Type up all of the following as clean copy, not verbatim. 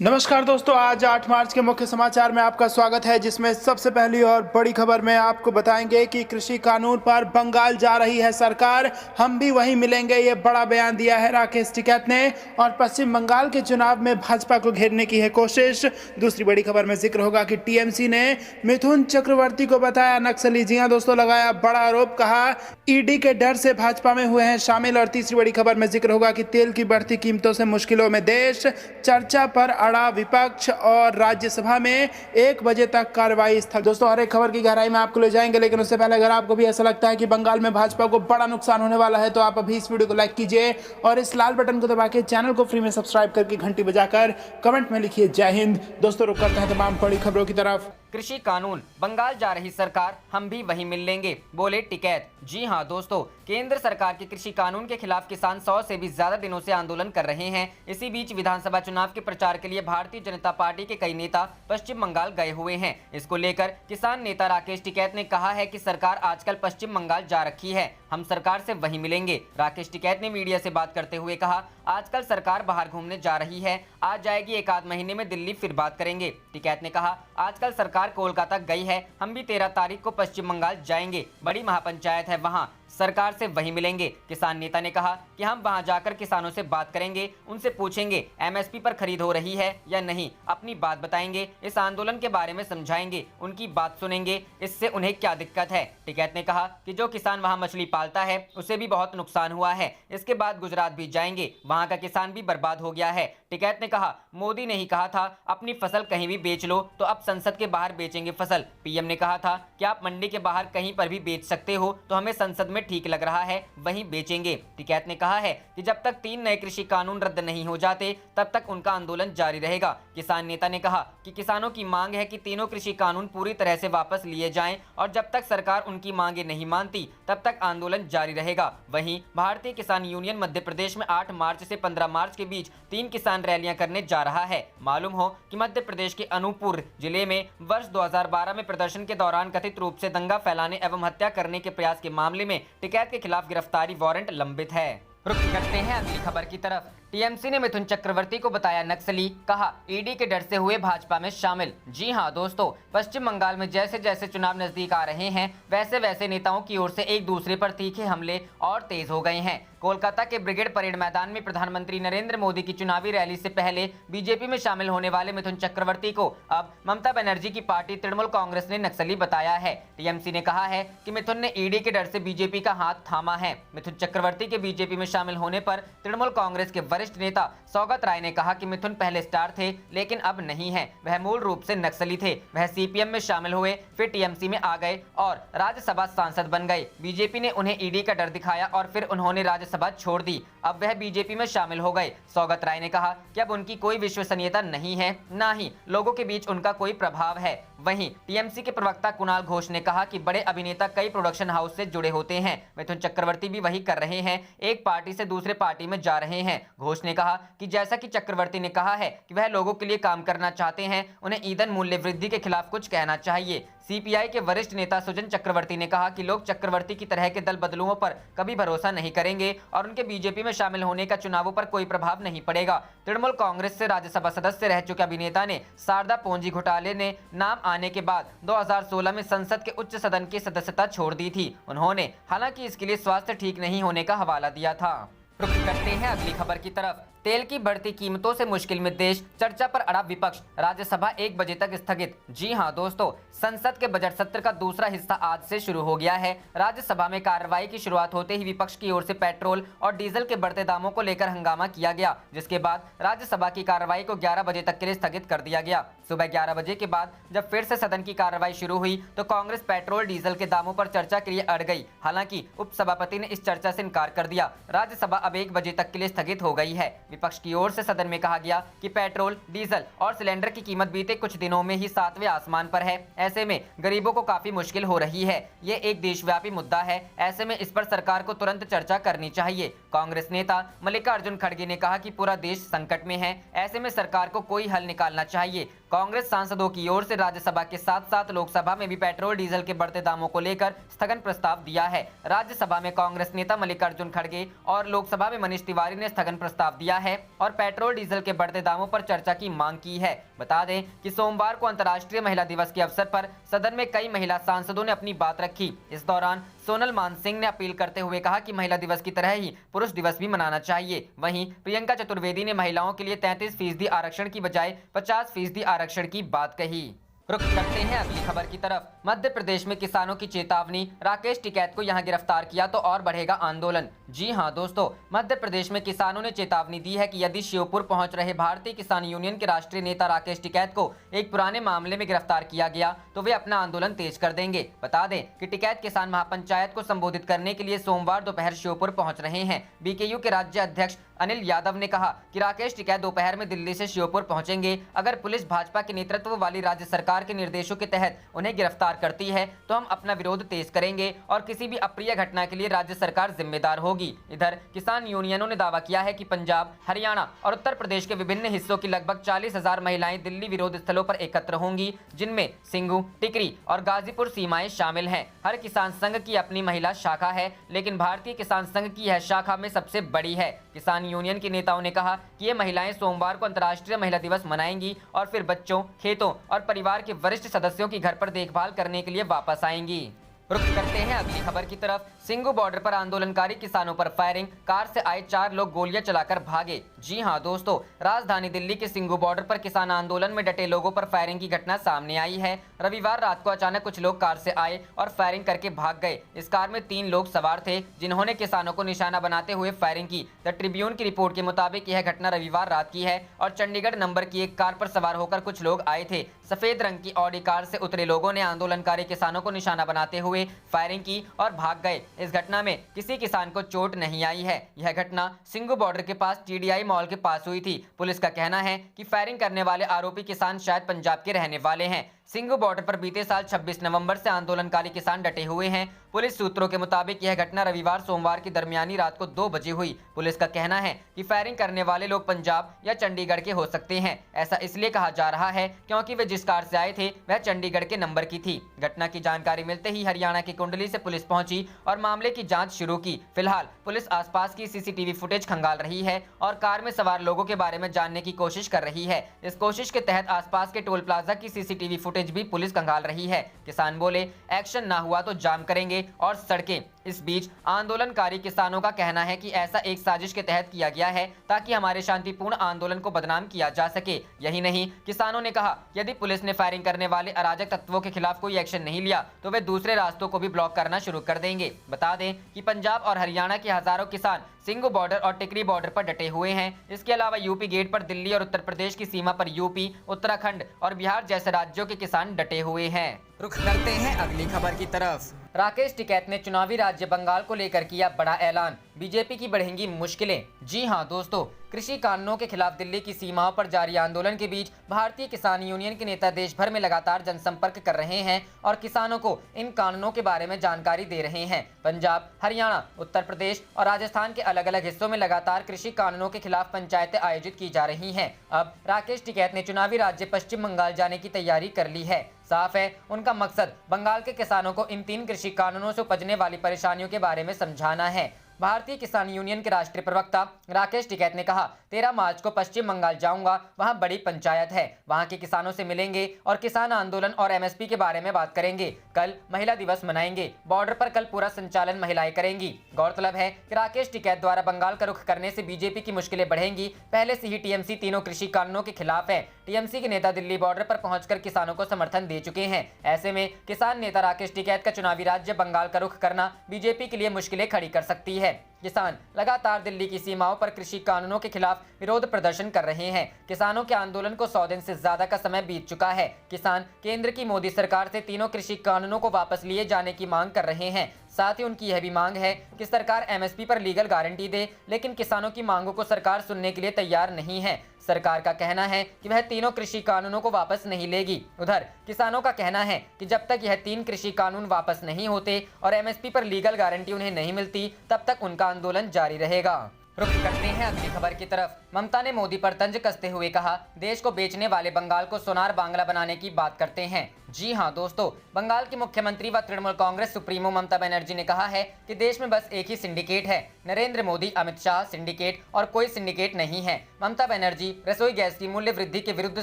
नमस्कार दोस्तों, आज 8 मार्च के मुख्य समाचार में आपका स्वागत है, जिसमें सबसे पहली और बड़ी खबर में आपको बताएंगे कि कृषि कानून पर बंगाल जा रही है सरकार, हम भी वहीं मिलेंगे। ये बड़ा बयान दिया है राकेश टिकैत ने। और पश्चिम बंगाल के चुनाव में भाजपा को घेरने की है कोशिश। दूसरी बड़ी खबर में जिक्र होगा कि टीएमसी ने मिथुन चक्रवर्ती को बताया नक्सली। जी हां दोस्तों, लगाया बड़ा आरोप, कहा ईडी के डर से भाजपा में हुए हैं शामिल। और तीसरी बड़ी खबर में जिक्र होगा कि तेल की बढ़ती कीमतों से मुश्किलों में देश, चर्चा पर अड़ा विपक्ष और राज्यसभा में 1 बजे तक कार्रवाई स्थगित। दोस्तों, हर एक खबर की गहराई में आपको ले जाएंगे, लेकिन उससे पहले अगर आपको भी ऐसा लगता है कि बंगाल में भाजपा को बड़ा नुकसान होने वाला है, तो आप अभी इस वीडियो को लाइक कीजिए और इस लाल बटन को दबा के चैनल को फ्री में सब्सक्राइब करके घंटी बजाकर कमेंट में लिखिए जय हिंद। दोस्तों, रुक करते हैं तमाम बड़ी खबरों की तरफ। कृषि कानून, बंगाल जा रही सरकार, हम भी वहीं मिल लेंगे, बोले टिकैत। जी हां दोस्तों, केंद्र सरकार के कृषि कानून के खिलाफ किसान 100 से भी ज्यादा दिनों से आंदोलन कर रहे हैं। इसी बीच विधानसभा चुनाव के प्रचार के लिए भारतीय जनता पार्टी के कई नेता पश्चिम बंगाल गए हुए हैं। इसको लेकर किसान नेता राकेश टिकैत ने कहा है कि सरकार आजकल पश्चिम बंगाल जा रखी है, हम सरकार से वहीं मिलेंगे। राकेश टिकैत ने मीडिया से बात करते हुए कहा, आजकल सरकार बाहर घूमने जा रही है, आज जाएगी, 1 आध महीने में दिल्ली फिर बात करेंगे। टिकैत ने कहा, आजकल सरकार कोलकाता गई है, हम भी 13 तारीख को पश्चिम बंगाल जाएंगे, बड़ी महापंचायत है, वहां सरकार से वहीं मिलेंगे। किसान नेता ने कहा कि हम वहां जाकर किसानों से बात करेंगे, उनसे पूछेंगे एमएसपी पर खरीद हो रही है या नहीं, अपनी बात बताएंगे, इस आंदोलन के बारे में समझाएंगे, उनकी बात सुनेंगे, इससे उन्हें क्या दिक्कत है। टिकैत ने कहा कि जो किसान वहां मछली पालता है उसे भी बहुत नुकसान हुआ है, इसके बाद गुजरात भी जाएंगे, वहां का किसान भी बर्बाद हो गया है। टिकैत ने कहा, मोदी ने ही कहा था अपनी फसल कहीं भी बेच लो, तो अब संसद के बाहर बेचेंगे फसल। पीएम ने कहा था कि आप मंडी के बाहर कहीं पर भी बेच सकते हो, तो हमें संसद में ठीक लग रहा है, वहीं बेचेंगे। टिकैत ने कहा है कि जब तक 3 नए कृषि कानून रद्द नहीं हो जाते, तब तक उनका आंदोलन जारी रहेगा। किसान नेता ने कहा कि किसानों की मांग है कि तीनों कृषि कानून पूरी तरह से वापस लिए जाएं, और जब तक सरकार उनकी मांगे नहीं मानती, तब तक आंदोलन जारी रहेगा। वहीं भारतीय किसान यूनियन मध्य प्रदेश में 8 मार्च से 15 मार्च के बीच 3 किसान रैलियां करने जा रहा है। मालूम हो कि मध्य प्रदेश के अनूपपुर जिले में वर्ष 2012 में प्रदर्शन के दौरान कथित रूप से दंगा फैलाने एवं हत्या करने के प्रयास के मामले में टिकैत के खिलाफ गिरफ्तारी वारंट लंबित है। रुक करते हैं अगली खबर की तरफ। टीएमसी ने मिथुन चक्रवर्ती को बताया नक्सली, कहा ईडी के डर से हुए भाजपा में शामिल। जी हां दोस्तों, पश्चिम बंगाल में जैसे जैसे चुनाव नजदीक आ रहे हैं, वैसे वैसे नेताओं की ओर से एक दूसरे पर तीखे हमले और तेज हो गए हैं। कोलकाता के ब्रिगेड परेड मैदान में प्रधानमंत्री नरेंद्र मोदी की चुनावी रैली से पहले बीजेपी में शामिल होने वाले मिथुन चक्रवर्ती को अब ममता बनर्जी की पार्टी तृणमूल कांग्रेस ने नक्सली बताया है। टीएमसी ने कहा है कि मिथुन ने ईडी के डर से बीजेपी का हाथ थामा है। मिथुन चक्रवर्ती के बीजेपी में शामिल होने पर तृणमूल कांग्रेस के वरिष्ठ नेता सौगत राय ने कहा कि मिथुन पहले स्टार थे, लेकिन अब नहीं है, वह मूल रूप से नक्सली थे। वह सीपीएम में शामिल हुए, फिर टीएमसी में आ गए और राज्यसभा सांसद बन गए। बीजेपी ने उन्हें ईडी का डर दिखाया और फिर उन्होंने राज्यसभा छोड़ दी, अब वह बीजेपी में शामिल हो गए। सौगत राय ने कहा कि अब उनकी कोई विश्वसनीयता नहीं है, न ही लोगों के बीच उनका कोई प्रभाव है। वहीं टीएमसी के प्रवक्ता कुणाल घोष ने कहा कि बड़े अभिनेता कई प्रोडक्शन हाउस से जुड़े होते हैं, मिथुन चक्रवर्ती भी वही कर रहे हैं, एक पार्टी से दूसरे पार्टी में जा रहे हैं। घोष ने कहा कि जैसा कि चक्रवर्ती ने कहा है कि वह लोगों के लिए काम करना चाहते हैं, उन्हें ईंधन मूल्य वृद्धि के खिलाफ कुछ कहना चाहिए। सीपीआई के वरिष्ठ नेता सुजन चक्रवर्ती ने कहा कि लोग चक्रवर्ती की तरह के दल बदलुओं पर कभी भरोसा नहीं करेंगे और उनके बीजेपी में शामिल होने का चुनावों पर कोई प्रभाव नहीं पड़ेगा। तृणमूल कांग्रेस से राज्यसभा सदस्य रह चुके अभिनेता ने शारदा पोंजी घोटाले ने नाम आने के बाद 2016 में संसद के उच्च सदन की सदस्यता छोड़ दी थी। उन्होंने हालांकि इसके लिए स्वास्थ्य ठीक नहीं होने का हवाला दिया था। रुक करते हैं अगली खबर की तरफ। तेल की बढ़ती कीमतों से मुश्किल में देश, चर्चा पर अड़ा विपक्ष, राज्यसभा 1 बजे तक स्थगित। जी हां दोस्तों, संसद के बजट सत्र का दूसरा हिस्सा आज से शुरू हो गया है। राज्यसभा में कार्रवाई की शुरुआत होते ही विपक्ष की ओर से पेट्रोल और डीजल के बढ़ते दामों को लेकर हंगामा किया गया, जिसके बाद राज्यसभा की कार्रवाई को 11 बजे तक के लिए स्थगित कर दिया गया। सुबह 11 बजे के बाद जब फिर से सदन की कार्रवाई शुरू हुई तो कांग्रेस पेट्रोल डीजल के दामों पर चर्चा के लिए अड़ गई। हालांकि उपसभापति ने इस चर्चा से इनकार कर दिया। राज्यसभा अब 1 बजे तक के लिए स्थगित हो गई है। विपक्ष की ओर से सदन में कहा गया कि पेट्रोल, डीजल और सिलेंडर की कीमत बीते कुछ दिनों में ही 7वें आसमान पर है। ऐसे में गरीबों को काफी मुश्किल हो रही है। ये एक देशव्यापी मुद्दा है, ऐसे में इस पर सरकार को तुरंत चर्चा करनी चाहिए। कांग्रेस नेता मल्लिकार्जुन खड़गे ने कहा कि पूरा देश संकट में है, ऐसे में सरकार को कोई हल निकालना चाहिए। कांग्रेस सांसदों की ओर से राज्यसभा के साथ साथ लोकसभा में भी पेट्रोल डीजल के बढ़ते दामों को लेकर स्थगन प्रस्ताव दिया है। राज्यसभा में कांग्रेस नेता मल्लिकार्जुन खड़गे और लोकसभा में मनीष तिवारी ने स्थगन प्रस्ताव दिया है और पेट्रोल डीजल के बढ़ते दामों पर चर्चा की मांग की है। बता दें कि सोमवार को अंतर्राष्ट्रीय महिला दिवस के अवसर पर सदन में कई महिला सांसदों ने अपनी बात रखी। इस दौरान सोनल मानसिंह ने अपील करते हुए कहा कि महिला दिवस की तरह ही पुरुष दिवस भी मनाना चाहिए। वहीं प्रियंका चतुर्वेदी ने महिलाओं के लिए 33% आरक्षण की बजाय 50% आरक्षण की बात कही। रुख करते हैं अगली खबर की तरफ। मध्य प्रदेश में किसानों की चेतावनी, राकेश टिकैत को यहां गिरफ्तार किया तो और बढ़ेगा आंदोलन। जी हां दोस्तों, मध्य प्रदेश में किसानों ने चेतावनी दी है कि यदि श्योपुर पहुंच रहे भारतीय किसान यूनियन के राष्ट्रीय नेता राकेश टिकैत को एक पुराने मामले में गिरफ्तार किया गया तो वे अपना आंदोलन तेज कर देंगे। बता दें कि टिकैत किसान महापंचायत को संबोधित करने के लिए सोमवार दोपहर श्योपुर पहुंच रहे हैं। बीकेयू के राज्य अध्यक्ष अनिल यादव ने कहा कि राकेश टिकैत दोपहर में दिल्ली से श्योपुर पहुंचेंगे। अगर पुलिस भाजपा के नेतृत्व वाली राज्य सरकार के निर्देशों के तहत उन्हें गिरफ्तार करती है तो हम अपना विरोध तेज करेंगे और किसी भी अप्रिय घटना के लिए राज्य सरकार जिम्मेदार होगी। इधर किसान यूनियनों ने दावा किया है कि पंजाब, हरियाणा और उत्तर प्रदेश के विभिन्न हिस्सों की लगभग 40,000 महिलाएं दिल्ली विरोध स्थलों पर एकत्र होंगी, जिनमें सिंगू, टिकरी और गाजीपुर सीमाएं शामिल हैं। हर किसान संघ की अपनी महिला शाखा है, लेकिन भारतीय किसान संघ की यह शाखा में सबसे बड़ी है। किसान यूनियन के नेताओं ने कहा कि ये महिलाएं सोमवार को अंतर्राष्ट्रीय महिला दिवस मनाएंगी और फिर बच्चों, खेतों और परिवार के वरिष्ठ सदस्यों की घर पर देखभाल करने के लिए वापस आएंगी। रुख करते हैं अगली खबर की तरफ। सिंगू बॉर्डर पर आंदोलनकारी किसानों पर फायरिंग, कार से आए 4 लोग गोलियां चलाकर भागे। जी हां दोस्तों, राजधानी दिल्ली के सिंगू बॉर्डर पर किसान आंदोलन में डटे लोगों पर फायरिंग की घटना सामने आई है। रविवार रात को अचानक कुछ लोग कार से आए और फायरिंग करके भाग गए। इस कार में 3 लोग सवार थे, जिन्होंने किसानों को निशाना बनाते हुए फायरिंग की। द ट्रिब्यून की रिपोर्ट के मुताबिक यह घटना रविवार रात की है और चंडीगढ़ नंबर की एक कार पर सवार होकर कुछ लोग आए थे। सफेद रंग की ऑडी कार से उतरे लोगों ने आंदोलनकारी किसानों को निशाना बनाते हुए फायरिंग की और भाग गए। इस घटना में किसी किसान को चोट नहीं आई है। यह घटना सिंगू बॉर्डर के पास टीडीआई मॉल के पास हुई थी। पुलिस का कहना है कि फायरिंग करने वाले आरोपी किसान शायद पंजाब के रहने वाले हैं। सिंगू बॉर्डर पर बीते साल 26 नवंबर से आंदोलनकारी किसान डटे हुए हैं। पुलिस सूत्रों के मुताबिक यह घटना रविवार सोमवार की दरमियानी रात को 2 बजे हुई। पुलिस का कहना है कि फायरिंग करने वाले लोग पंजाब या चंडीगढ़ के हो सकते हैं। ऐसा इसलिए कहा जा रहा है क्योंकि वे जिस कार से आए थे वह चंडीगढ़ के नंबर की थी। घटना की जानकारी मिलते ही हरियाणा की कुंडली से पुलिस पहुंची और मामले की जांच शुरू की। फिलहाल पुलिस आसपास की सीसीटीवी फुटेज खंगाल रही है और कार में सवार लोगों के बारे में जानने की कोशिश कर रही है। इस कोशिश के तहत आसपास के टोल प्लाजा की सीसीटीवी फुटेज भी पुलिस खंगाल रही है। किसान बोले, एक्शन ना हुआ तो जाम करेंगे और सड़कें। इस बीच आंदोलनकारी किसानों का कहना है कि ऐसा एक साजिश के तहत किया गया है ताकि हमारे शांतिपूर्ण आंदोलन को बदनाम किया जा सके। यही नहीं, किसानों ने कहा यदि पुलिस ने फायरिंग करने वाले अराजक तत्वों के खिलाफ कोई एक्शन नहीं लिया तो वे दूसरे रास्तों को भी ब्लॉक करना शुरू कर देंगे। बता दें कि पंजाब और हरियाणा के हजारों किसान सिंगू बॉर्डर और टिकरी बॉर्डर पर डटे हुए हैं। इसके अलावा यूपी गेट पर दिल्ली और उत्तर प्रदेश की सीमा पर यूपी, उत्तराखंड और बिहार जैसे राज्यों के किसान डटे हुए हैं। रुख करते हैं अगली खबर की तरफ। राकेश टिकैत ने चुनावी राज्य बंगाल को लेकर किया बड़ा ऐलान, बीजेपी की बढ़ेंगी मुश्किलें। जी हां दोस्तों, कृषि कानूनों के खिलाफ दिल्ली की सीमाओं पर जारी आंदोलन के बीच भारतीय किसान यूनियन के नेता देश भर में लगातार जनसंपर्क कर रहे हैं और किसानों को इन कानूनों के बारे में जानकारी दे रहे हैं। पंजाब, हरियाणा, उत्तर प्रदेश और राजस्थान के अलग अलग हिस्सों में लगातार कृषि कानूनों के खिलाफ पंचायतें आयोजित की जा रही हैं। अब राकेश टिकैत ने चुनावी राज्य पश्चिम बंगाल जाने की तैयारी कर ली है। साफ है, उनका मकसद बंगाल के किसानों को इन 3 कृषि कानूनों से उपजने वाली परेशानियों के बारे में समझाना है। भारतीय किसान यूनियन के राष्ट्रीय प्रवक्ता राकेश टिकैत ने कहा, 13 मार्च को पश्चिम बंगाल जाऊंगा, वहां बड़ी पंचायत है, वहां के किसानों से मिलेंगे और किसान आंदोलन और एमएसपी के बारे में बात करेंगे। कल महिला दिवस मनाएंगे, बॉर्डर पर कल पूरा संचालन महिलाएं करेंगी। गौरतलब है कि राकेश टिकैत द्वारा बंगाल का रुख करने से बीजेपी की मुश्किलें बढ़ेंगी। पहले से ही टीएमसी तीनों कृषि कानूनों के खिलाफ है। टीएमसी के नेता दिल्ली बॉर्डर पर पहुंचकर किसानों को समर्थन दे चुके हैं। ऐसे में किसान नेता राकेश टिकैत का चुनावी राज्य बंगाल का रुख करना बीजेपी के लिए मुश्किलें खड़ी कर सकती है। किसान लगातार दिल्ली की सीमाओं पर कृषि कानूनों के खिलाफ विरोध प्रदर्शन कर रहे हैं। किसानों के आंदोलन को 100 दिन से ज्यादा का समय बीत चुका है। किसान केंद्र की मोदी सरकार से तीनों कृषि कानूनों को वापस लिए जाने की मांग कर रहे हैं। साथ ही उनकी यह भी मांग है कि सरकार एमएसपी पर लीगल गारंटी दे, लेकिन किसानों की मांगों को सरकार सुनने के लिए तैयार नहीं है। सरकार का कहना है कि वह तीनों कृषि कानूनों को वापस नहीं लेगी। उधर किसानों का कहना है कि जब तक यह 3 कृषि कानून वापस नहीं होते और एमएसपी पर लीगल गारंटी उन्हें नहीं मिलती, तब तक उनका आंदोलन जारी रहेगा। रुख करते हैं अगली खबर की तरफ। ममता ने मोदी पर तंज कसते हुए कहा, देश को बेचने वाले बंगाल को सोनार बांग्ला बनाने की बात करते हैं। जी हां दोस्तों, बंगाल की मुख्यमंत्री व तृणमूल कांग्रेस सुप्रीमो ममता बनर्जी ने कहा है कि देश में बस एक ही सिंडिकेट है, नरेंद्र मोदी अमित शाह सिंडिकेट, और कोई सिंडिकेट नहीं है। ममता बनर्जी रसोई गैस की मूल्य वृद्धि के विरुद्ध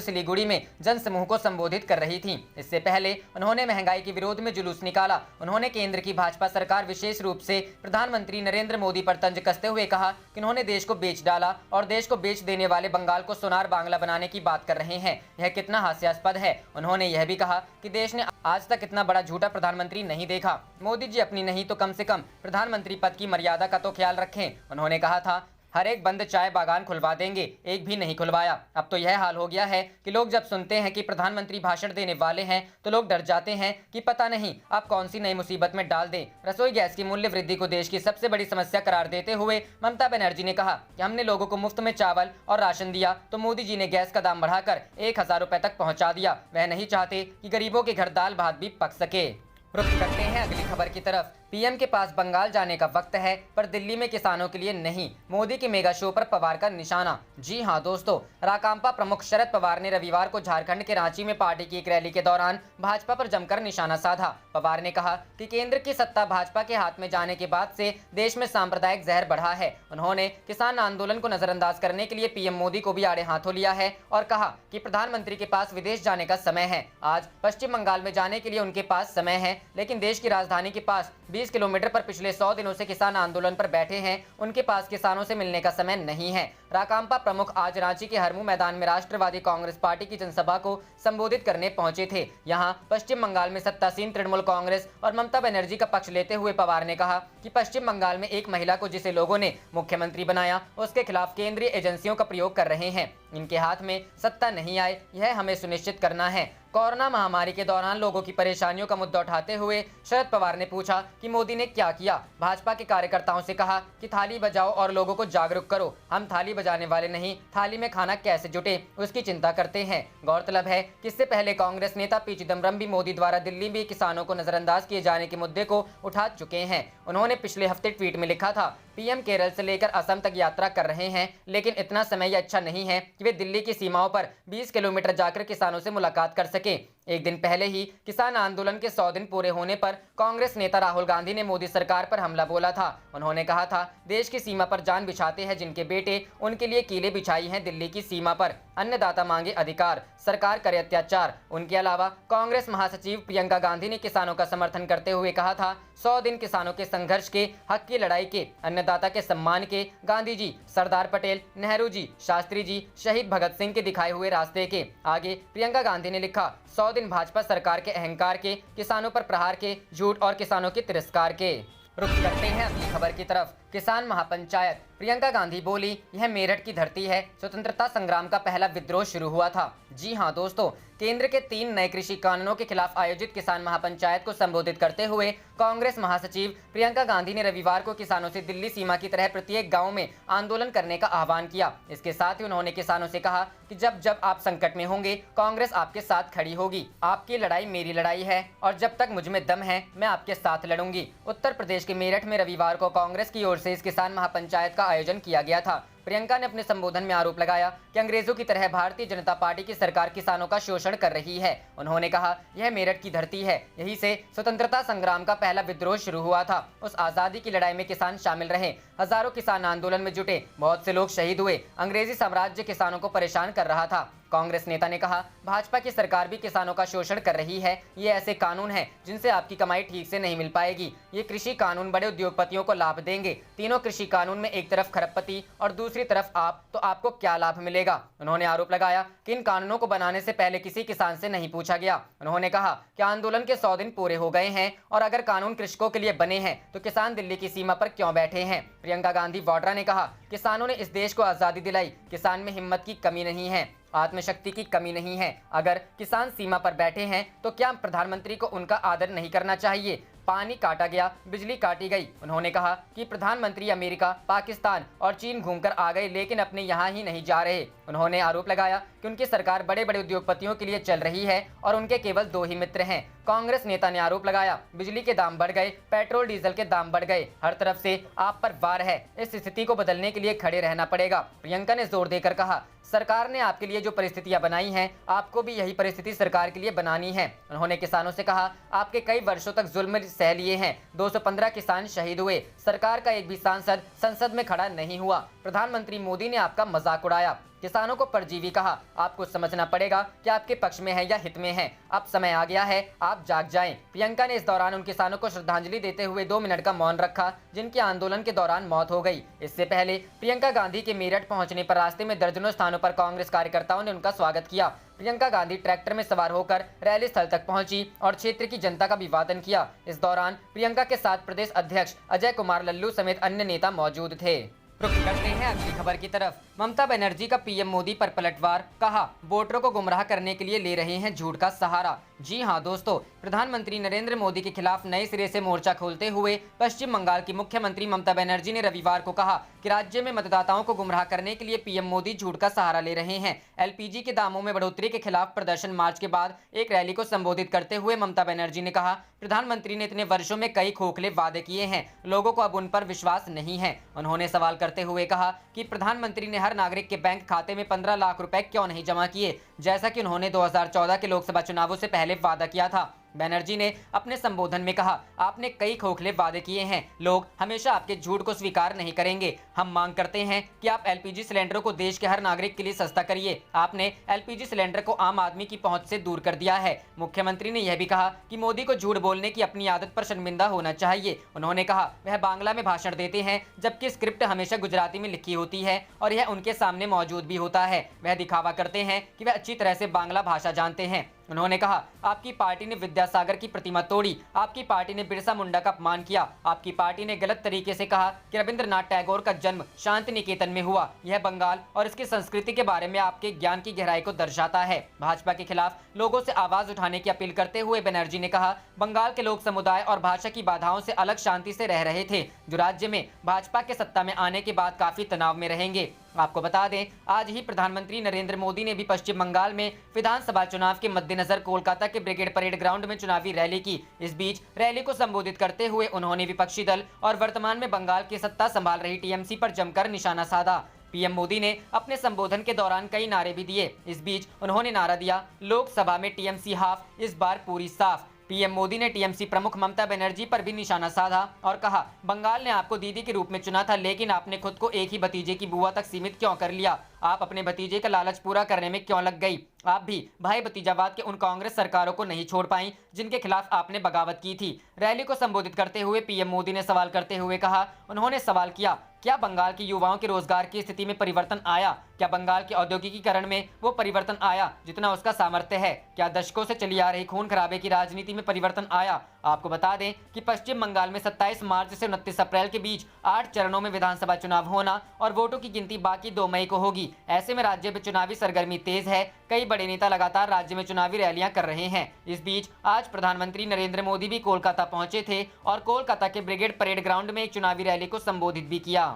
सिलीगुड़ी में जन समूह को संबोधित कर रही थी। इससे पहले उन्होंने महंगाई के विरोध में जुलूस निकाला। उन्होंने केंद्र की भाजपा सरकार, विशेष रूप से प्रधानमंत्री नरेंद्र मोदी पर तंज कसते हुए कहा कि उन्होंने देश को बेच डाला और देश को बेच देने वाले बंगाल को सोनार बांग्ला बनाने की बात कर रहे हैं। यह कितना हास्यास्पद है। उन्होंने यह भी कहा कि देश ने आज तक इतना बड़ा झूठा प्रधानमंत्री नहीं देखा। मोदी जी अपनी नहीं तो कम से कम प्रधानमंत्री पद की मर्यादा का तो ख्याल रखें। उन्होंने कहा था, हर एक बंद चाय बागान खुलवा देंगे, एक भी नहीं खुलवाया। अब तो यह हाल हो गया है कि लोग जब सुनते हैं कि प्रधानमंत्री भाषण देने वाले हैं तो लोग डर जाते हैं कि पता नहीं अब कौन सी नई मुसीबत में डाल दें। रसोई गैस की मूल्य वृद्धि को देश की सबसे बड़ी समस्या करार देते हुए ममता बनर्जी ने कहा कि हमने लोगों को मुफ्त में चावल और राशन दिया तो मोदी जी ने गैस का दाम बढ़ाकर 1000 रुपए तक पहुंचा दिया। वह नहीं चाहते कि गरीबों के घर दाल भात भी पक सके। रुख करते हैं अगली खबर की तरफ। पीएम के पास बंगाल जाने का वक्त है, पर दिल्ली में किसानों के लिए नहीं। मोदी के मेगा शो पर पवार का निशाना। जी हां दोस्तों, राकांपा प्रमुख शरद पवार ने रविवार को झारखंड के रांची में पार्टी की एक रैली के दौरान भाजपा पर जमकर निशाना साधा। पवार ने कहा कि केंद्र की सत्ता भाजपा के हाथ में जाने के बाद से देश में सांप्रदायिक जहर बढ़ा है। उन्होंने किसान आंदोलन को नजरअंदाज करने के लिए पीएम मोदी को भी आड़े हाथों लिया है और कहा कि प्रधानमंत्री के पास विदेश जाने का समय है। आज पश्चिम बंगाल में जाने के लिए उनके पास समय है, लेकिन देश की राजधानी के पास 20 किलोमीटर पर पिछले 100 दिनों से किसान आंदोलन पर बैठे हैं। उनके पास किसानों से मिलने का समय नहीं है। राकांपा प्रमुख आज रांची के हरमू मैदान में राष्ट्रवादी कांग्रेस पार्टी की जनसभा को संबोधित करने पहुंचे थे। यहां पश्चिम बंगाल में सत्तासीन तृणमूल कांग्रेस और ममता बनर्जी का पक्ष लेते हुए पवार ने कहा कि पश्चिम बंगाल में एक महिला को जिसे लोगों ने मुख्यमंत्री बनाया, उसके खिलाफ केंद्रीय एजेंसियों का प्रयोग कर रहे हैं। इनके हाथ में सत्ता नहीं आए, यह हमें सुनिश्चित करना है। कोरोना महामारी के दौरान लोगों की परेशानियों का मुद्दा उठाते हुए शरद पवार ने पूछा कि मोदी ने क्या किया। भाजपा के कार्यकर्ताओं से कहा कि थाली बजाओ और लोगों को जागरूक करो। हम थाली बजाने वाले नहीं, थाली में खाना कैसे जुटे उसकी चिंता करते हैं। गौरतलब है कि इससे पहले कांग्रेस नेता पी चिदम्बरम भी मोदी द्वारा दिल्ली में किसानों को नजरअंदाज किए जाने के मुद्दे को उठा चुके हैं। उन्होंने पिछले हफ्ते ट्वीट में लिखा था, पीएम केरल से लेकर असम तक यात्रा कर रहे हैं, लेकिन इतना समय अच्छा नहीं है कि वे दिल्ली की सीमाओं पर 20 किलोमीटर जाकर किसानों से मुलाकात कर सके। एक दिन पहले ही किसान आंदोलन के 100 दिन पूरे होने पर कांग्रेस नेता राहुल गांधी ने मोदी सरकार पर हमला बोला था। उन्होंने कहा था, देश की सीमा पर जान बिछाते हैं जिनके बेटे, उनके लिए कीलें बिछाई हैं दिल्ली की सीमा पर। अन्नदाता मांगे अधिकार, सरकार करे अत्याचार। उनके अलावा कांग्रेस महासचिव प्रियंका गांधी ने किसानों का समर्थन करते हुए कहा था, 100 दिन किसानों के संघर्ष के, हक की लड़ाई के, अन्नदाता के सम्मान के, गांधी जी, सरदार पटेल, नेहरू जी, शास्त्री जी, शहीद भगत सिंह के दिखाए हुए रास्ते के। आगे प्रियंका गांधी ने लिखा, 100 दिन भाजपा सरकार के अहंकार के, किसानों पर प्रहार के, झूठ और किसानों के तिरस्कार के। रुख करते हैं अगली खबर की तरफ। किसान महापंचायत। प्रियंका गांधी बोली, यह मेरठ की धरती है, स्वतंत्रता संग्राम का पहला विद्रोह शुरू हुआ था। जी हां दोस्तों, केंद्र के 3 नए कृषि कानूनों के खिलाफ आयोजित किसान महापंचायत को संबोधित करते हुए कांग्रेस महासचिव प्रियंका गांधी ने रविवार को किसानों से दिल्ली सीमा की तरह प्रत्येक गांव में आंदोलन करने का आह्वान किया। इसके साथ ही उन्होंने किसानों से कहा कि जब जब आप संकट में होंगे, कांग्रेस आपके साथ खड़ी होगी। आपकी लड़ाई मेरी लड़ाई है और जब तक मुझ में दम है, मैं आपके साथ लड़ूंगी। उत्तर प्रदेश के मेरठ में रविवार को कांग्रेस की ओर से इस किसान महापंचायत का आयोजन किया गया था। प्रियंका ने अपने संबोधन में आरोप लगाया कि अंग्रेजों की तरह भारतीय जनता पार्टी की सरकार किसानों का शोषण कर रही है। उन्होंने कहा, यह मेरठ की धरती है, यहीं से स्वतंत्रता संग्राम का पहला विद्रोह शुरू हुआ था। उस आजादी की लड़ाई में किसान शामिल रहे, हजारों किसान आंदोलन में जुटे, बहुत से लोग शहीद हुए। अंग्रेजी साम्राज्य किसानों को परेशान कर रहा था। कांग्रेस नेता ने कहा, भाजपा की सरकार भी किसानों का शोषण कर रही है। ये ऐसे कानून हैं जिनसे आपकी कमाई ठीक से नहीं मिल पाएगी। ये कृषि कानून बड़े उद्योगपतियों को लाभ देंगे। तीनों कृषि कानून में एक तरफ खरबपति और दूसरी तरफ आप, तो आपको क्या लाभ मिलेगा। उन्होंने आरोप लगाया कि इन कानूनों को बनाने से पहले किसी किसान से नहीं पूछा गया। उन्होंने कहा कि आंदोलन के 100 दिन पूरे हो गए हैं और अगर कानून कृषकों के लिए बने हैं तो किसान दिल्ली की सीमा पर क्यों बैठे हैं। प्रियंका गांधी वाड्रा ने कहा, किसानों ने इस देश को आजादी दिलाई। किसान में हिम्मत की कमी नहीं है, आत्मशक्ति की कमी नहीं है। अगर किसान सीमा पर बैठे हैं तो क्या प्रधानमंत्री को उनका आदर नहीं करना चाहिए। पानी काटा गया, बिजली काटी गई। उन्होंने कहा कि प्रधानमंत्री अमेरिका, पाकिस्तान और चीन घूमकर आ गए, लेकिन अपने यहाँ ही नहीं जा रहे। उन्होंने आरोप लगाया कि उनकी सरकार बड़े बड़े उद्योगपतियों के लिए चल रही है और उनके केवल 2 ही मित्र हैं, कांग्रेस नेता ने आरोप लगाया, बिजली के दाम बढ़ गए, पेट्रोल डीजल के दाम बढ़ गए, हर तरफ से आप पर वार है, इस स्थिति को बदलने के लिए खड़े रहना पड़ेगा। प्रियंका ने जोर देकर कहा, सरकार ने आपके लिए जो परिस्थितियां बनाई हैं, आपको भी यही परिस्थिति सरकार के लिए बनानी है। उन्होंने किसानों से कहा, आपके कई वर्षों तक जुल्म सह लिए हैं, 215 किसान शहीद हुए, सरकार का एक भी सांसद संसद में खड़ा नहीं हुआ, प्रधानमंत्री मोदी ने आपका मजाक उड़ाया, किसानों को परजीवी कहा, आपको समझना पड़ेगा कि आपके पक्ष में है या हित में है, अब समय आ गया है, आप जाग जाएं। प्रियंका ने इस दौरान उन किसानों को श्रद्धांजलि देते हुए 2 मिनट का मौन रखा जिनके आंदोलन के दौरान मौत हो गई। इससे पहले प्रियंका गांधी के मेरठ पहुंचने पर रास्ते में दर्जनों स्थानों पर कांग्रेस कार्यकर्ताओं ने उनका स्वागत किया। प्रियंका गांधी ट्रैक्टर में सवार होकर रैली स्थल तक पहुंची और क्षेत्र की जनता का अभिवादन किया। इस दौरान प्रियंका के साथ प्रदेश अध्यक्ष अजय कुमार लल्लू समेत अन्य नेता मौजूद थे। रुक करते हैं अगली खबर की तरफ। ममता बनर्जी का पीएम मोदी पर पलटवार, कहा वोटरों को गुमराह करने के लिए ले रहे हैं झूठ का सहारा। जी हां दोस्तों, प्रधानमंत्री नरेंद्र मोदी के खिलाफ नए सिरे से मोर्चा खोलते हुए पश्चिम बंगाल की मुख्यमंत्री ममता बनर्जी ने रविवार को कहा कि राज्य में मतदाताओं को गुमराह करने के लिए पीएम मोदी झूठ का सहारा ले रहे हैं। एलपीजी के दामों में बढ़ोतरी के खिलाफ प्रदर्शन मार्च के बाद एक रैली को संबोधित करते हुए ममता बनर्जी ने कहा, प्रधानमंत्री ने इतने वर्षों में कई खोखले वादे किए हैं, लोगों को अब उन पर विश्वास नहीं है। उन्होंने सवाल करते हुए कहा कि प्रधानमंत्री ने हर नागरिक के बैंक खाते में 15 लाख रुपए क्यों नहीं जमा किए, जैसा कि उन्होंने 2014 के लोकसभा चुनावों से पहले वादा किया था। बनर्जी ने अपने संबोधन में कहा, आपने कई खोखले वादे किए हैं, लोग हमेशा आपके झूठ को स्वीकार नहीं करेंगे। हम मांग करते हैं कि आप एलपीजी सिलेंडरों को देश के हर नागरिक के लिए सस्ता करिए। आपने एलपीजी सिलेंडर को आम आदमी की पहुंच से दूर कर दिया है। मुख्यमंत्री ने यह भी कहा कि मोदी को झूठ बोलने की अपनी आदत पर शर्मिंदा होना चाहिए। उन्होंने कहा, वह बांग्ला में भाषण देते हैं जबकि स्क्रिप्ट हमेशा गुजराती में लिखी होती है और यह उनके सामने मौजूद भी होता है। वह दिखावा करते हैं कि वह अच्छी तरह से बांग्ला भाषा जानते हैं। उन्होंने कहा, आपकी पार्टी ने विद्यासागर की प्रतिमा तोड़ी, आपकी पार्टी ने बिरसा मुंडा का अपमान किया, आपकी पार्टी ने गलत तरीके से कहा कि रविंद्रनाथ टैगोर का जन्म शांति निकेतन में हुआ। यह बंगाल और इसकी संस्कृति के बारे में आपके ज्ञान की गहराई को दर्शाता है। भाजपा के खिलाफ लोगों से आवाज उठाने की अपील करते हुए बनर्जी ने कहा, बंगाल के लोग समुदाय और भाषा की बाधाओं से अलग शांति से रह रहे थे, जो राज्य में भाजपा के सत्ता में आने के बाद काफी तनाव में रहेंगे। आपको बता दें, आज ही प्रधानमंत्री नरेंद्र मोदी ने भी पश्चिम बंगाल में विधानसभा चुनाव के मद्देनजर कोलकाता के ब्रिगेड परेड ग्राउंड में चुनावी रैली की। इस बीच रैली को संबोधित करते हुए उन्होंने विपक्षी दल और वर्तमान में बंगाल की सत्ता संभाल रही टीएमसी पर जमकर निशाना साधा। पीएम मोदी ने अपने संबोधन के दौरान कई नारे भी दिए। इस बीच उन्होंने नारा दिया, लोकसभा में टीएमसी हाफ, इस बार पूरी साफ। पीएम मोदी ने टीएमसी प्रमुख ममता बनर्जी पर भी निशाना साधा और कहा, बंगाल ने आपको दीदी के रूप में चुना था, लेकिन आपने खुद को एक ही भतीजे की बुआ तक सीमित क्यों कर लिया? आप अपने भतीजे का लालच पूरा करने में क्यों लग गई? आप भी भाई भतीजावाद के उन कांग्रेस सरकारों को नहीं छोड़ पाई जिनके खिलाफ आपने बगावत की थी। रैली को संबोधित करते हुए पीएम मोदी ने सवाल करते हुए कहा, उन्होंने सवाल किया, क्या बंगाल के युवाओं के रोजगार की स्थिति में परिवर्तन आया? क्या बंगाल के औद्योगिकीकरण में वो परिवर्तन आया जितना उसका सामर्थ्य है? क्या दशकों से चली आ रही खून खराबे की राजनीति में परिवर्तन आया? आपको बता दें कि पश्चिम बंगाल में 27 मार्च से 29 अप्रैल के बीच 8 चरणों में विधानसभा चुनाव होना और वोटों की गिनती बाकी 2 मई को होगी। ऐसे में राज्य में चुनावी सरगर्मी तेज है। कई बड़े नेता लगातार राज्य में चुनावी रैलियां कर रहे हैं। इस बीच आज प्रधानमंत्री नरेंद्र मोदी भी कोलकाता पहुंचे थे और कोलकाता के ब्रिगेड परेड ग्राउंड में एक चुनावी रैली को संबोधित भी किया।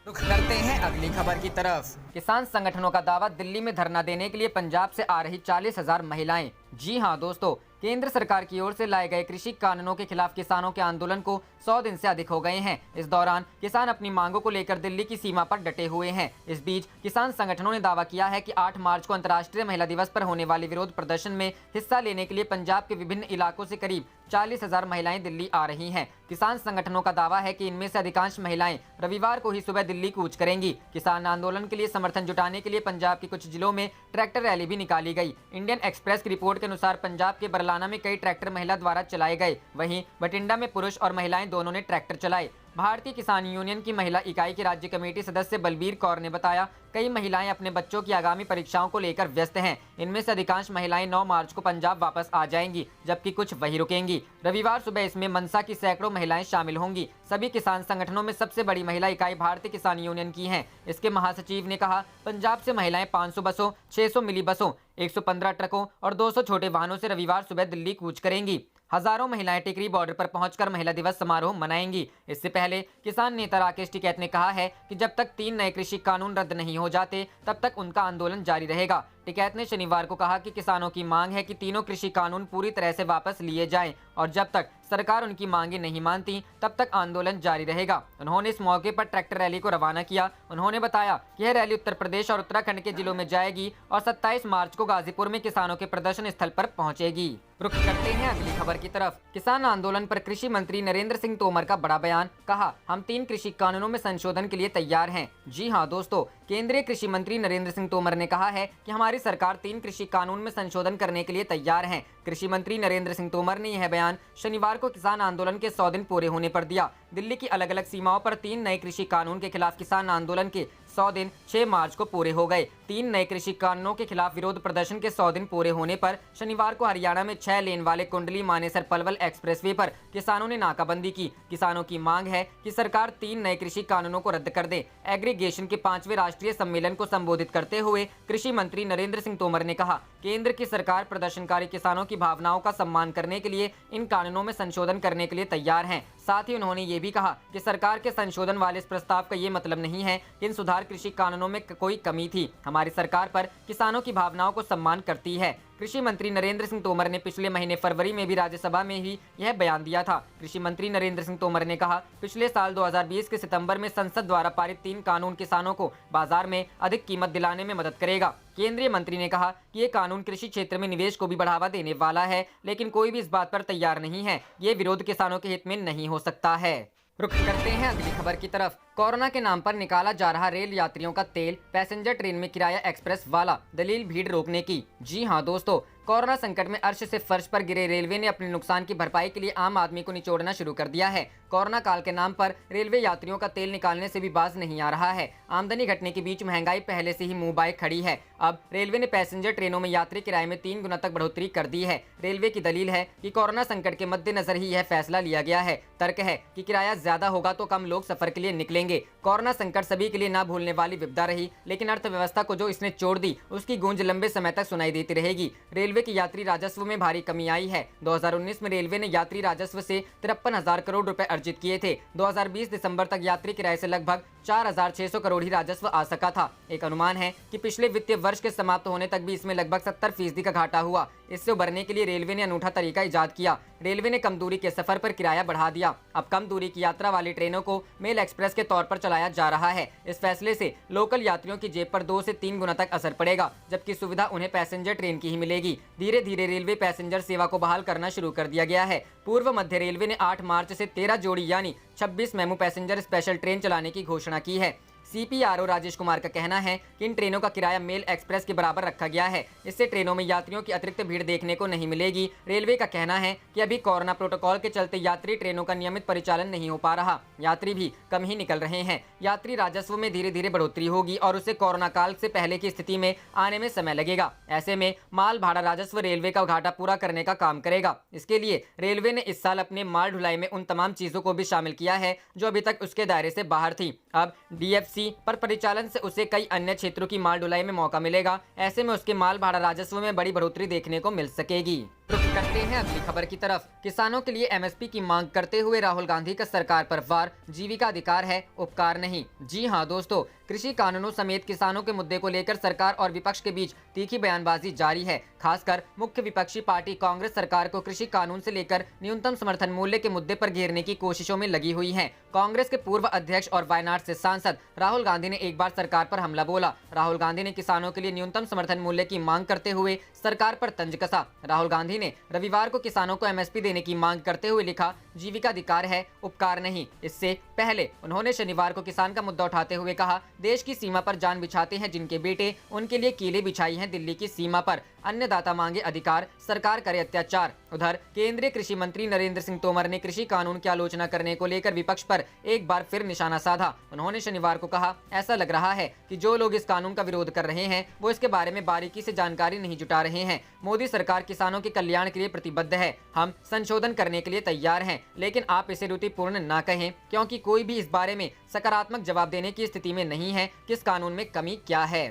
रुख करते हैं अगली खबर की तरफ। किसान संगठनों का दावा, दिल्ली में धरना देने के लिए पंजाब से आ रही 40,000 महिलाएं। जी हां दोस्तों, केंद्र सरकार की ओर से लाए गए कृषि कानूनों के खिलाफ किसानों के आंदोलन को 100 दिन से अधिक हो गए हैं। इस दौरान किसान अपनी मांगों को लेकर दिल्ली की सीमा पर डटे हुए हैं। इस बीच किसान संगठनों ने दावा किया है कि 8 मार्च को अंतर्राष्ट्रीय महिला दिवस पर होने वाले विरोध प्रदर्शन में हिस्सा लेने के लिए पंजाब के विभिन्न इलाकों से करीब 40,000 महिलाएं दिल्ली आ रही हैं। किसान संगठनों का दावा है कि इनमें से अधिकांश महिलाएं रविवार को ही सुबह दिल्ली कूच करेंगी। किसान आंदोलन के लिए समर्थन जुटाने के लिए पंजाब के कुछ जिलों में ट्रैक्टर रैली भी निकाली गई। इंडियन एक्सप्रेस की रिपोर्ट के अनुसार पंजाब के बरलाना में कई ट्रैक्टर महिला द्वारा चलाए गए, वहीं बठिंडा में पुरुष और महिलाएं दोनों ने ट्रैक्टर चलाए। भारतीय किसान यूनियन की महिला इकाई की राज्य कमेटी सदस्य बलबीर कौर ने बताया, कई महिलाएं अपने बच्चों की आगामी परीक्षाओं को लेकर व्यस्त हैं। इनमें से अधिकांश महिलाएं 9 मार्च को पंजाब वापस आ जाएंगी, जबकि कुछ वहीं रुकेंगी। रविवार सुबह इसमें मनसा की सैकड़ों महिलाएं शामिल होंगी। सभी किसान संगठनों में सबसे बड़ी महिला इकाई भारतीय किसान यूनियन की है। इसके महासचिव ने कहा, पंजाब से महिलाएं 500 बसों, 600 मिली बसों, 115 ट्रकों और 200 छोटे वाहनों से रविवार सुबह दिल्ली कूच करेंगी। हजारों महिलाएं टिकरी बॉर्डर पर पहुंचकर महिला दिवस समारोह मनाएंगी। इससे पहले किसान नेता राकेश टिकैत ने कहा है कि जब तक 3 नए कृषि कानून रद्द नहीं हो जाते तब तक उनका आंदोलन जारी रहेगा। टिकैत ने शनिवार को कहा कि किसानों की मांग है कि तीनों कृषि कानून पूरी तरह से वापस लिए जाएं और जब तक सरकार उनकी मांगे नहीं मानती तब तक आंदोलन जारी रहेगा। उन्होंने इस मौके पर ट्रैक्टर रैली को रवाना किया। उन्होंने बताया कि यह रैली उत्तर प्रदेश और उत्तराखंड के जिलों में जाएगी और 27 मार्च को गाजीपुर में किसानों के प्रदर्शन स्थल पर पहुंचेगी। रुख करते हैं अगली खबर की तरफ। किसान आंदोलन पर कृषि मंत्री नरेंद्र सिंह तोमर का बड़ा बयान। कहा, हम 3 कृषि कानूनों में संशोधन के लिए तैयार हैं। जी हां दोस्तों, केंद्रीय कृषि मंत्री नरेंद्र सिंह तोमर ने कहा है कि हमारी सरकार 3 कृषि कानून में संशोधन करने के लिए तैयार है। कृषि मंत्री नरेंद्र सिंह तोमर ने यह बयान शनिवार को किसान आंदोलन के 100 दिन पूरे होने पर दिया। दिल्ली की अलग अलग सीमाओं पर 3 नए कृषि कानून के खिलाफ किसान आंदोलन के 100 दिन 6 मार्च को पूरे हो गए। 3 नए कृषि कानूनों के खिलाफ विरोध प्रदर्शन के 100 दिन पूरे होने पर शनिवार को हरियाणा में 6 लेन वाले कुंडली मानेसर पलवल एक्सप्रेसवे पर किसानों ने नाकाबंदी की। किसानों की मांग है कि सरकार 3 नए कृषि कानूनों को रद्द कर दे। एग्रीगेशन के 5वें राष्ट्रीय सम्मेलन को संबोधित करते हुए कृषि मंत्री नरेंद्र सिंह तोमर ने कहा, केंद्र की सरकार प्रदर्शनकारी किसानों की भावनाओं का सम्मान करने के लिए इन कानूनों में संशोधन करने के लिए तैयार है। साथ ही उन्होंने ये भी कहा कि सरकार के संशोधन वाले इस प्रस्ताव का ये मतलब नहीं है कि इन सुधार कृषि कानूनों में कोई कमी थी। हमारी सरकार पर किसानों की भावनाओं को सम्मान करती है। कृषि मंत्री नरेंद्र सिंह तोमर ने पिछले महीने फरवरी में भी राज्यसभा में ही यह बयान दिया था। कृषि मंत्री नरेंद्र सिंह तोमर ने कहा, पिछले साल 2020 के सितंबर में संसद द्वारा पारित 3 कानून किसानों को बाजार में अधिक कीमत दिलाने में मदद करेगा। केंद्रीय मंत्री ने कहा कि ये कानून कृषि क्षेत्र में निवेश को भी बढ़ावा देने वाला है, लेकिन कोई भी इस बात पर तैयार नहीं है। ये विरोध किसानों के हित में नहीं हो सकता है। रुख करते हैं अगली खबर की तरफ। कोरोना के नाम पर निकाला जा रहा रेल यात्रियों का तेल, पैसेंजर ट्रेन में किराया एक्सप्रेस वाला, दलील भीड़ रोकने की। जी हां दोस्तों, कोरोना संकट में अर्श से फर्श पर गिरे रेलवे ने अपने नुकसान की भरपाई के लिए आम आदमी को निचोड़ना शुरू कर दिया है। कोरोना काल के नाम पर रेलवे यात्रियों का तेल निकालने से भी बाज नहीं आ रहा है। आमदनी घटने के बीच महंगाई पहले से ही मुंह बाए खड़ी है। अब रेलवे ने पैसेंजर ट्रेनों में यात्री किराए में 3 गुना तक बढ़ोतरी कर दी है। रेलवे की दलील है कि कोरोना संकट के मद्देनजर ही यह फैसला लिया गया है। तर्क है कि किराया ज्यादा होगा तो कम लोग सफर के लिए निकलेंगे। कोरोना संकट सभी के लिए ना भूलने वाली विपदा रही, लेकिन अर्थव्यवस्था को जो इसने चोट दी उसकी गूंज लंबे समय तक सुनाई देती रहेगी। रेलवे की यात्री राजस्व में भारी कमी आई है। 2019 में रेलवे ने यात्री राजस्व से 53,000 करोड़ रुपए अर्जित किए थे। 2020 दिसंबर तक यात्री किराए से लगभग 4,600 करोड़ ही राजस्व आ सका था। एक अनुमान है कि पिछले वित्तीय वर्ष के समाप्त होने तक भी इसमें लगभग 70% का घाटा हुआ। इससे उबरने के लिए रेलवे ने अनूठा तरीका इजाद किया। रेलवे ने कम दूरी के सफर पर किराया बढ़ा दिया। अब कम दूरी की यात्रा वाली ट्रेनों को मेल एक्सप्रेस के तौर पर चलाया जा रहा है। इस फैसले से लोकल यात्रियों की जेब पर 2 से 3 गुना तक असर पड़ेगा, जबकि सुविधा उन्हें पैसेंजर ट्रेन की ही मिलेगी। धीरे धीरे रेलवे पैसेंजर सेवा को बहाल करना शुरू कर दिया गया है। पूर्व मध्य रेलवे ने 8 मार्च से 13 जोड़ी यानी 26 मेमू पैसेंजर स्पेशल ट्रेन चलाने की घोषणा की है। सीपीआरओ राजेश कुमार का कहना है कि इन ट्रेनों का किराया मेल एक्सप्रेस के बराबर रखा गया है। इससे ट्रेनों में यात्रियों की अतिरिक्त भीड़ देखने को नहीं मिलेगी। रेलवे का कहना है कि अभी कोरोना प्रोटोकॉल के चलते यात्री ट्रेनों का नियमित परिचालन नहीं हो पा रहा। यात्री भी कम ही निकल रहे हैं। यात्री राजस्व में धीरे धीरे बढ़ोतरी होगी और उसे कोरोना काल से पहले की स्थिति में आने में समय लगेगा। ऐसे में माल भाड़ा राजस्व रेलवे का घाटा पूरा करने का काम करेगा। इसके लिए रेलवे ने इस साल अपने माल ढुलाई में उन तमाम चीजों को भी शामिल किया है जो अभी तक उसके दायरे से बाहर थी। अब DFC पर परिचालन से उसे कई अन्य क्षेत्रों की माल ढुलाई में मौका मिलेगा। ऐसे में उसके माल भाड़ा राजस्व में बड़ी बढ़ोतरी देखने को मिल सकेगी। रुख करते हैं अगली खबर की तरफ। किसानों के लिए MSP की मांग करते हुए राहुल गांधी का सरकार पर वार, जीविका अधिकार है, उपकार नहीं। जी हां दोस्तों, कृषि कानूनों समेत किसानों के मुद्दे को लेकर सरकार और विपक्ष के बीच तीखी बयानबाजी जारी है। खासकर मुख्य विपक्षी पार्टी कांग्रेस सरकार को कृषि कानून से लेकर न्यूनतम समर्थन मूल्य के मुद्दे पर घेरने की कोशिशों में लगी हुई है। कांग्रेस के पूर्व अध्यक्ष और वायनाड से सांसद राहुल गांधी ने एक बार सरकार पर हमला बोला। राहुल गांधी ने किसानों के लिए न्यूनतम समर्थन मूल्य की मांग करते हुए सरकार पर तंज कसा। राहुल गांधी ने रविवार को किसानों को MSP देने की मांग करते हुए लिखा, जीविका अधिकार है, उपकार नहीं। इससे पहले उन्होंने शनिवार को किसान का मुद्दा उठाते हुए कहा, देश की सीमा पर जान बिछाते हैं जिनके बेटे, उनके लिए कीलें बिछाई हैं दिल्ली की सीमा पर। अन्नदाता मांगे अधिकार, सरकार करे अत्याचार। उधर केंद्रीय कृषि मंत्री नरेंद्र सिंह तोमर ने कृषि कानून की आलोचना करने को लेकर विपक्ष पर एक बार फिर निशाना साधा। उन्होंने शनिवार को कहा, ऐसा लग रहा है कि जो लोग इस कानून का विरोध कर रहे हैं वो इसके बारे में बारीकी से जानकारी नहीं जुटा रहे हैं। मोदी सरकार किसानों के कल्याण के लिए प्रतिबद्ध है। हम संशोधन करने के लिए तैयार हैं, लेकिन आप इसे त्रुटिपूर्ण ना कहें, क्योंकि कोई भी इस बारे में सकारात्मक जवाब देने की स्थिति में नहीं है कि इस कानून में कमी क्या है।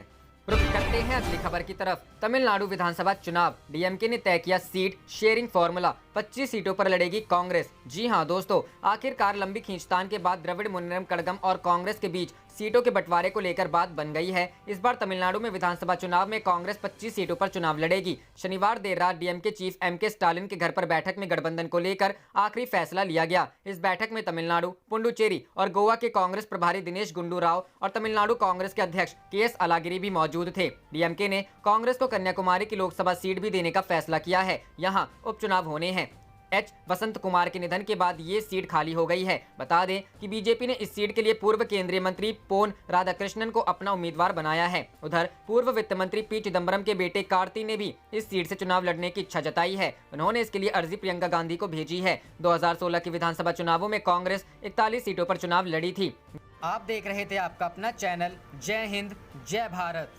रुख करते हैं अगली खबर की तरफ। तमिलनाडु विधानसभा चुनाव, DMK ने तय किया सीट शेयरिंग फॉर्मूला, 25 सीटों पर लड़ेगी कांग्रेस। जी हां दोस्तों, आखिरकार लंबी खींचतान के बाद द्रविड़ मुन्नेरम कड़गम और कांग्रेस के बीच सीटों के बंटवारे को लेकर बात बन गई है। इस बार तमिलनाडु में विधानसभा चुनाव में कांग्रेस 25 सीटों पर चुनाव लड़ेगी। शनिवार देर रात डीएमके चीफ एमके स्टालिन के घर पर बैठक में गठबंधन को लेकर आखिरी फैसला लिया गया। इस बैठक में तमिलनाडु, पुडुचेरी और गोवा के कांग्रेस प्रभारी दिनेश गुंडू राव और तमिलनाडु कांग्रेस के अध्यक्ष के.एस. अलागिरी भी मौजूद थे। डीएमके ने कांग्रेस को कन्याकुमारी की लोकसभा सीट भी देने का फैसला किया है। यहां उपचुनाव होने हैं। एच वसंत कुमार के निधन के बाद ये सीट खाली हो गई है। बता दें कि बीजेपी ने इस सीट के लिए पूर्व केंद्रीय मंत्री पोन राधाकृष्णन को अपना उम्मीदवार बनाया है। उधर पूर्व वित्त मंत्री पी चिदम्बरम के बेटे कार्ति ने भी इस सीट से चुनाव लड़ने की इच्छा जताई है। उन्होंने इसके लिए अर्जी प्रियंका गांधी को भेजी है। 2016 के विधानसभा चुनावों में कांग्रेस 41 सीटों पर चुनाव लड़ी थी। आप देख रहे थे आपका अपना चैनल जय हिंद जय भारत।